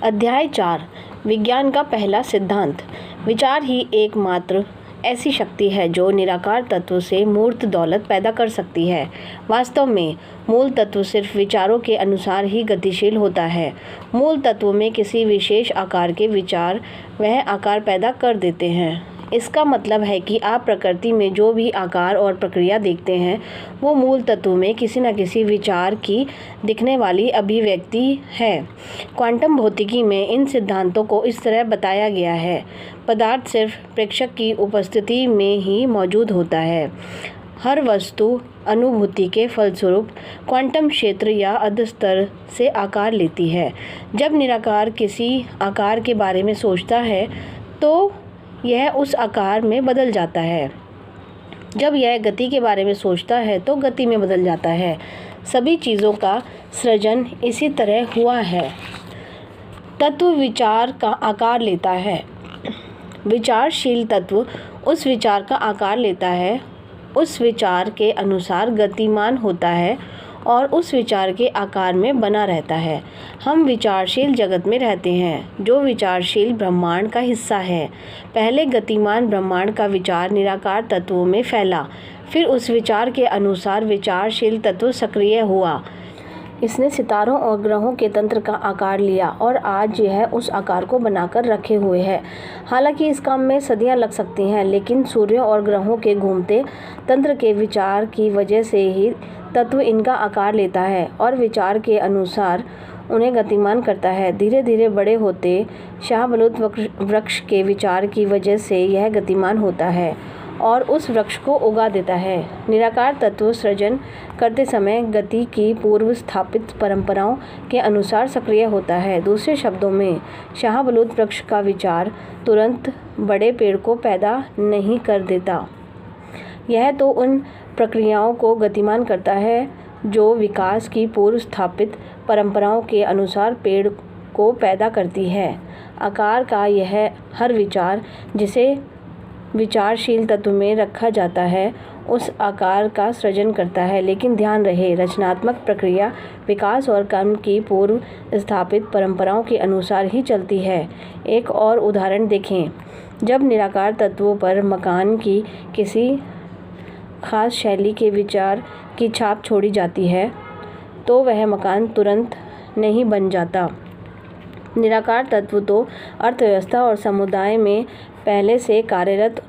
अध्याय 4 विज्ञान का पहला सिद्धांत। विचार ही एकमात्र ऐसी शक्ति है जो निराकार तत्व से मूर्त दौलत पैदा कर सकती है। वास्तव में मूल तत्व सिर्फ विचारों के अनुसार ही गतिशील होता है। मूल तत्व में किसी विशेष आकार के विचार वह आकार पैदा कर देते हैं। इसका मतलब है कि आप प्रकृति में जो भी आकार और प्रक्रिया देखते हैं वो मूल तत्व में किसी न किसी विचार की दिखने वाली अभिव्यक्ति है। क्वांटम भौतिकी में इन सिद्धांतों को इस तरह बताया गया है। पदार्थ सिर्फ प्रेक्षक की उपस्थिति में ही मौजूद होता है। हर वस्तु अनुभूति के फलस्वरूप क्वांटम क्षेत्र या अधस्तर से आकार लेती है। जब निराकार किसी आकार के बारे में सोचता है तो यह उस आकार में बदल जाता है। जब यह गति के बारे में सोचता है तो गति में बदल जाता है। सभी चीज़ों का सृजन इसी तरह हुआ है। तत्व विचार का आकार लेता है। विचारशील तत्व उस विचार का आकार लेता है, उस विचार के अनुसार गतिमान होता है और उस विचार के आकार में बना रहता है। हम विचारशील जगत में रहते हैं जो विचारशील ब्रह्मांड का हिस्सा है। पहले गतिमान ब्रह्मांड का विचार निराकार तत्वों में फैला, फिर उस विचार के अनुसार विचारशील तत्व सक्रिय हुआ। इसने सितारों और ग्रहों के तंत्र का आकार लिया और आज यह उस आकार को बनाकर रखे हुए है। हालांकि इस काम में सदियां लग सकती हैं, लेकिन सूर्यों और ग्रहों के घूमते तंत्र के विचार की वजह से ही तत्व इनका आकार लेता है और विचार के अनुसार उन्हें गतिमान करता है। धीरे धीरे बड़े होते शाहबलूत वृक्ष के विचार की वजह से यह गतिमान होता है और उस वृक्ष को उगा देता है। निराकार तत्व सृजन करते समय गति की पूर्व स्थापित परंपराओं के अनुसार सक्रिय होता है। दूसरे शब्दों में शाहबलूत वृक्ष का विचार तुरंत बड़े पेड़ को पैदा नहीं कर देता। यह तो उन प्रक्रियाओं को गतिमान करता है जो विकास की पूर्व स्थापित परंपराओं के अनुसार पेड़ को पैदा करती है। आकार का यह हर विचार जिसे विचारशील तत्व में रखा जाता है उस आकार का सृजन करता है। लेकिन ध्यान रहे, रचनात्मक प्रक्रिया विकास और कर्म की पूर्व स्थापित परंपराओं के अनुसार ही चलती है। एक और उदाहरण देखें। जब निराकार तत्वों पर मकान की किसी खास शैली के विचार की छाप छोड़ी जाती है तो वह मकान तुरंत नहीं बन जाता। निराकार तत्व तो अर्थव्यवस्था और समुदाय में पहले से कार्यरत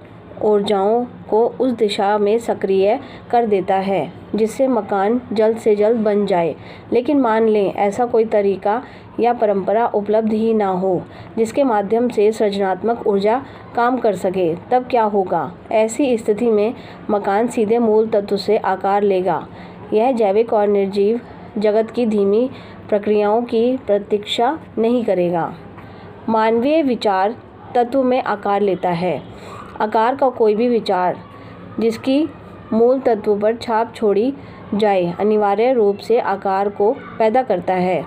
ऊर्जाओं को उस दिशा में सक्रिय कर देता है जिससे मकान जल्द से जल्द बन जाए। लेकिन मान लें ऐसा कोई तरीका या परंपरा उपलब्ध ही ना हो जिसके माध्यम से सृजनात्मक ऊर्जा काम कर सके, तब क्या होगा? ऐसी स्थिति में मकान सीधे मूल तत्व से आकार लेगा। यह जैविक और निर्जीव जगत की धीमी प्रक्रियाओं की प्रतीक्षा नहीं करेगा। मानवीय विचार तत्व में आकार लेता है। आकार का कोई भी विचार जिसकी मूल तत्व पर छाप छोड़ी जाए अनिवार्य रूप से आकार को पैदा करता है।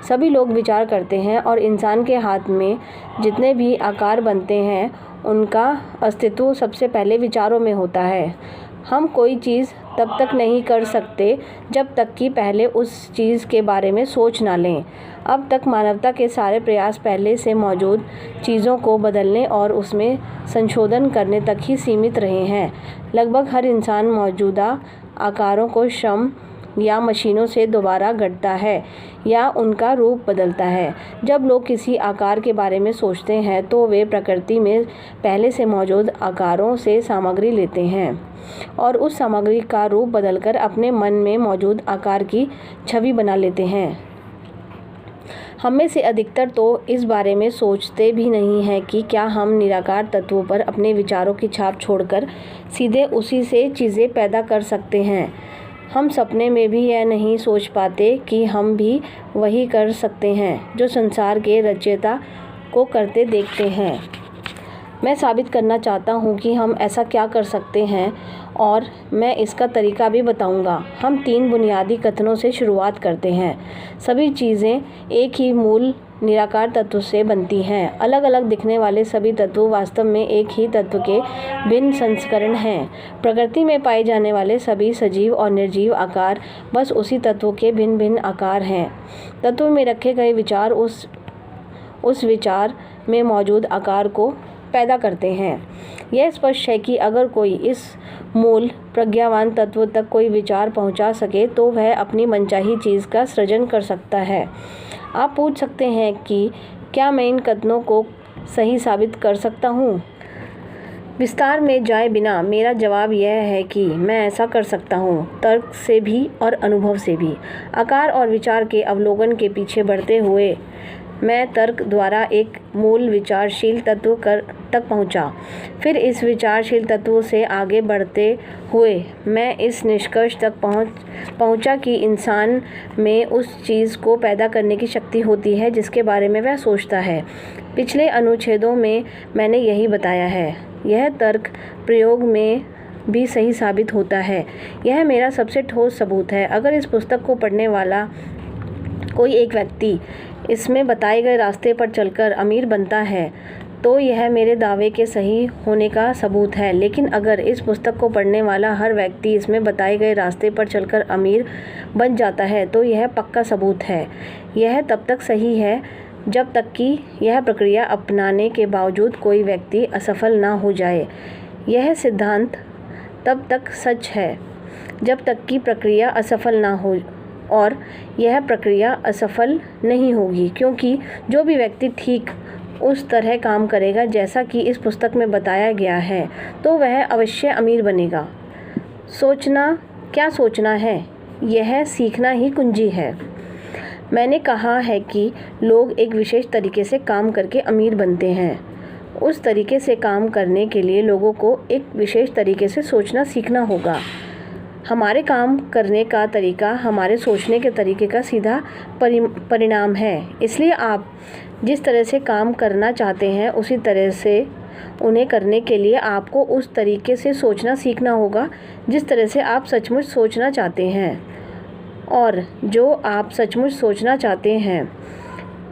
सभी लोग विचार करते हैं और इंसान के हाथ में जितने भी आकार बनते हैं उनका अस्तित्व सबसे पहले विचारों में होता है। हम कोई चीज़ तब तक नहीं कर सकते जब तक कि पहले उस चीज़ के बारे में सोच ना लें। अब तक मानवता के सारे प्रयास पहले से मौजूद चीज़ों को बदलने और उसमें संशोधन करने तक ही सीमित रहे हैं। लगभग हर इंसान मौजूदा आकारों को श्रम या मशीनों से दोबारा गढ़ता है या उनका रूप बदलता है। जब लोग किसी आकार के बारे में सोचते हैं तो वे प्रकृति में पहले से मौजूद आकारों से सामग्री लेते हैं और उस सामग्री का रूप बदलकर अपने मन में मौजूद आकार की छवि बना लेते हैं। हम में से अधिकतर तो इस बारे में सोचते भी नहीं हैं कि क्या हम निराकार तत्वों पर अपने विचारों की छाप छोड़कर सीधे उसी से चीज़ें पैदा कर सकते हैं। हम सपने में भी यह नहीं सोच पाते कि हम भी वही कर सकते हैं जो संसार के रचयिता को करते देखते हैं। मैं साबित करना चाहता हूँ कि हम ऐसा क्या कर सकते हैं और मैं इसका तरीका भी बताऊँगा। हम 3 बुनियादी कथनों से शुरुआत करते हैं। सभी चीज़ें एक ही मूल निराकार तत्व से बनती हैं। अलग अलग दिखने वाले सभी तत्व वास्तव में एक ही तत्व के भिन्न संस्करण हैं। प्रकृति में पाए जाने वाले सभी सजीव और निर्जीव आकार बस उसी तत्व के भिन्न भिन्न आकार हैं। तत्व में रखे गए विचार उस विचार में मौजूद आकार को पैदा करते हैं। यह स्पष्ट है कि अगर कोई इस मूल प्रज्ञावान तत्व तक कोई विचार पहुंचा सके तो वह अपनी मनचाही चीज़ का सृजन कर सकता है। आप पूछ सकते हैं कि क्या मैं इन कथनों को सही साबित कर सकता हूँ? विस्तार में जाए बिना मेरा जवाब यह है कि मैं ऐसा कर सकता हूँ, तर्क से भी और अनुभव से भी। आकार और विचार के अवलोकन के पीछे बढ़ते हुए मैं तर्क द्वारा एक मूल विचारशील तत्व तक पहुँचा। फिर इस विचारशील तत्व से आगे बढ़ते हुए मैं इस निष्कर्ष तक पहुँचा कि इंसान में उस चीज़ को पैदा करने की शक्ति होती है जिसके बारे में वह सोचता है। पिछले अनुच्छेदों में मैंने यही बताया है। यह तर्क प्रयोग में भी सही साबित होता है। यह मेरा सबसे ठोस सबूत है। अगर इस पुस्तक को पढ़ने वाला कोई एक व्यक्ति इसमें बताए गए रास्ते पर चलकर अमीर बनता है तो यह मेरे दावे के सही होने का सबूत है। लेकिन अगर इस पुस्तक को पढ़ने वाला हर व्यक्ति इसमें बताए गए रास्ते पर चलकर अमीर बन जाता है तो यह पक्का सबूत है। यह तब तक सही है जब तक कि यह प्रक्रिया अपनाने के बावजूद कोई व्यक्ति असफल ना हो जाए। यह सिद्धांत तब तक सच है जब तक कि प्रक्रिया असफल ना हो, और यह प्रक्रिया असफल नहीं होगी, क्योंकि जो भी व्यक्ति ठीक उस तरह काम करेगा जैसा कि इस पुस्तक में बताया गया है तो वह अवश्य अमीर बनेगा। क्या सोचना है, यह सीखना ही कुंजी है। मैंने कहा है कि लोग एक विशेष तरीके से काम करके अमीर बनते हैं। उस तरीके से काम करने के लिए लोगों को एक विशेष तरीके से सोचना सीखना होगा। हमारे काम करने का तरीका हमारे सोचने के तरीके का सीधा परिणाम है। इसलिए आप जिस तरह से काम करना चाहते हैं उसी तरह से उन्हें करने के लिए आपको उस तरीके से सोचना सीखना होगा जिस तरह से आप सचमुच सोचना चाहते हैं। और जो आप सचमुच सोचना चाहते हैं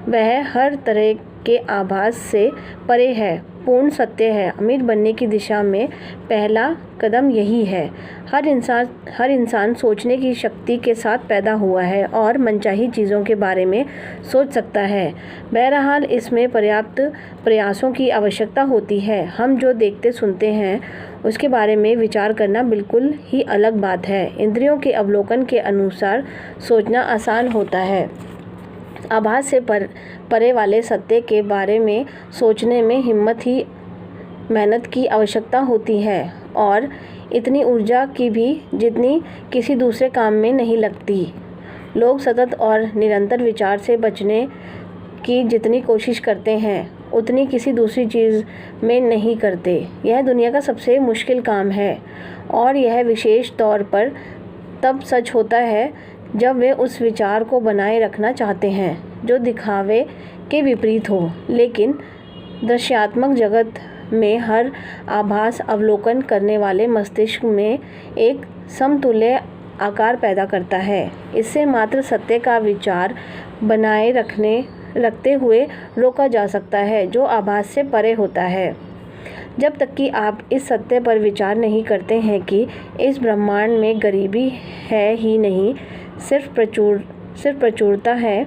वह हर तरह के आभास से परे है, पूर्ण सत्य है। अमीर बनने की दिशा में पहला कदम यही है। हर इंसान सोचने की शक्ति के साथ पैदा हुआ है और मनचाही चीज़ों के बारे में सोच सकता है। बहरहाल इसमें पर्याप्त प्रयासों की आवश्यकता होती है। हम जो देखते सुनते हैं उसके बारे में विचार करना बिल्कुल ही अलग बात है। इंद्रियों के अवलोकन के अनुसार सोचना आसान होता है। आभास से परे वाले सत्य के बारे में सोचने में हिम्मत ही मेहनत की आवश्यकता होती है, और इतनी ऊर्जा की भी जितनी किसी दूसरे काम में नहीं लगती। लोग सतत और निरंतर विचार से बचने की जितनी कोशिश करते हैं उतनी किसी दूसरी चीज़ में नहीं करते। यह दुनिया का सबसे मुश्किल काम है, और यह विशेष तौर पर तब सच होता है जब वे उस विचार को बनाए रखना चाहते हैं जो दिखावे के विपरीत हो। लेकिन दृश्यात्मक जगत में हर आभास अवलोकन करने वाले मस्तिष्क में एक समतुल्य आकार पैदा करता है। इससे मात्र सत्य का विचार बनाए रखते हुए रोका जा सकता है जो आभास से परे होता है। जब तक कि आप इस सत्य पर विचार नहीं करते हैं कि इस ब्रह्मांड में गरीबी है ही नहीं, सिर्फ प्रचुरता है,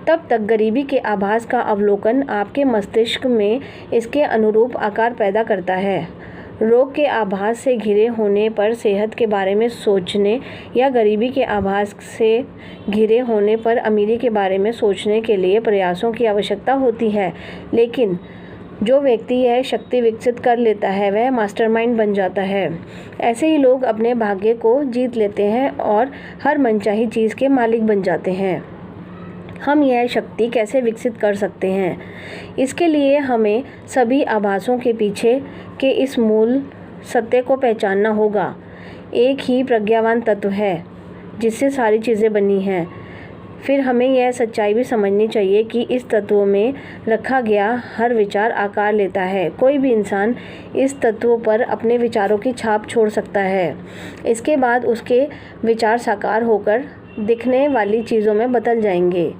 तब तक गरीबी के आभास का अवलोकन आपके मस्तिष्क में इसके अनुरूप आकार पैदा करता है। रोग के आभास से घिरे होने पर सेहत के बारे में सोचने या गरीबी के आभास से घिरे होने पर अमीरी के बारे में सोचने के लिए प्रयासों की आवश्यकता होती है। लेकिन जो व्यक्ति यह शक्ति विकसित कर लेता है वह मास्टरमाइंड बन जाता है। ऐसे ही लोग अपने भाग्य को जीत लेते हैं और हर मनचाही चीज़ के मालिक बन जाते हैं। हम यह शक्ति कैसे विकसित कर सकते हैं? इसके लिए हमें सभी आभासों के पीछे के इस मूल सत्य को पहचानना होगा। एक ही प्रज्ञावान तत्व है जिससे सारी चीज़ें बनी हैं। फिर हमें यह सच्चाई भी समझनी चाहिए कि इस तत्व में रखा गया हर विचार आकार लेता है। कोई भी इंसान इस तत्व पर अपने विचारों की छाप छोड़ सकता है। इसके बाद उसके विचार साकार होकर दिखने वाली चीज़ों में बदल जाएंगे।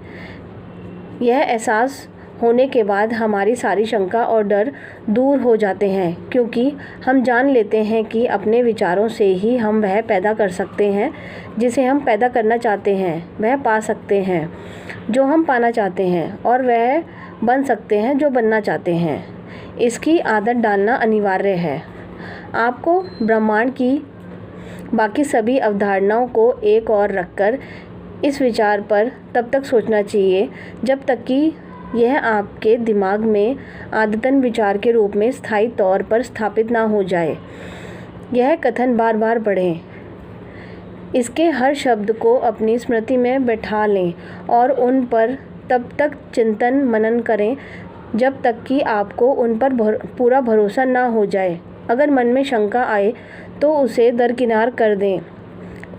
यह एहसास होने के बाद हमारी सारी शंका और डर दूर हो जाते हैं, क्योंकि हम जान लेते हैं कि अपने विचारों से ही हम वह पैदा कर सकते हैं जिसे हम पैदा करना चाहते हैं, वह पा सकते हैं जो हम पाना चाहते हैं, और वह बन सकते हैं जो बनना चाहते हैं। इसकी आदत डालना अनिवार्य है। आपको ब्रह्मांड की बाकी सभी अवधारणाओं को एक और रखकर इस विचार पर तब तक सोचना चाहिए जब तक कि यह आपके दिमाग में आदतन विचार के रूप में स्थायी तौर पर स्थापित ना हो जाए। यह कथन बार बार पढ़ें, इसके हर शब्द को अपनी स्मृति में बैठा लें और उन पर तब तक चिंतन मनन करें जब तक कि आपको उन पर पूरा भरोसा ना हो जाए। अगर मन में शंका आए तो उसे दरकिनार कर दें।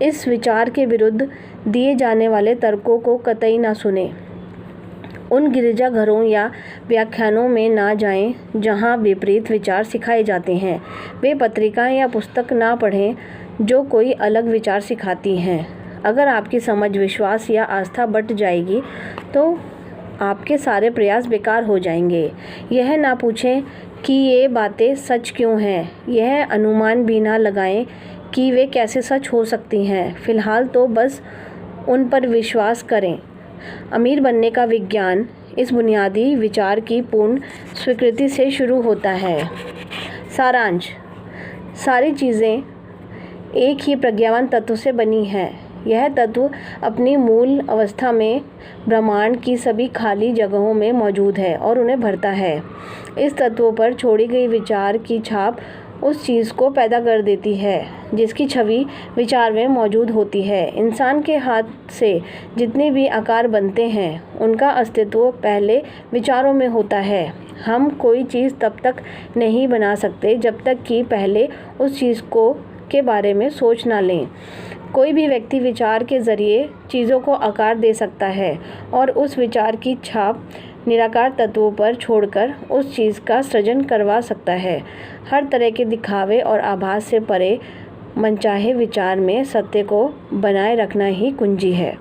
इस विचार के विरुद्ध दिए जाने वाले तर्कों को कतई ना सुनें। उन गिरजाघरों या व्याख्यानों में ना जाएं जहां विपरीत विचार सिखाए जाते हैं। वे पत्रिकाएं या पुस्तक ना पढ़ें जो कोई अलग विचार सिखाती हैं। अगर आपकी समझ, विश्वास या आस्था बँट जाएगी तो आपके सारे प्रयास बेकार हो जाएंगे। यह ना पूछें कि ये बातें सच क्यों हैं। यह अनुमान भी ना लगाएं कि वे कैसे सच हो सकती हैं। फ़िलहाल तो बस उन पर विश्वास करें। अमीर बनने का विज्ञान इस बुनियादी विचार की पूर्ण स्वीकृति से शुरू होता है। सारांश: सारी चीज़ें एक ही प्रज्ञावान तत्व से बनी हैं। यह तत्व अपनी मूल अवस्था में ब्रह्मांड की सभी खाली जगहों में मौजूद है और उन्हें भरता है। इस तत्व पर छोड़ी गई विचार की छाप उस चीज़ को पैदा कर देती है जिसकी छवि विचार में मौजूद होती है। इंसान के हाथ से जितने भी आकार बनते हैं उनका अस्तित्व पहले विचारों में होता है। हम कोई चीज़ तब तक नहीं बना सकते जब तक कि पहले उस चीज़ के बारे में सोच ना लें। कोई भी व्यक्ति विचार के ज़रिए चीज़ों को आकार दे सकता है और उस विचार की छाप निराकार तत्वों पर छोड़कर उस चीज़ का सृजन करवा सकता है। हर तरह के दिखावे और आभास से परे मनचाहे विचार में सत्य को बनाए रखना ही कुंजी है।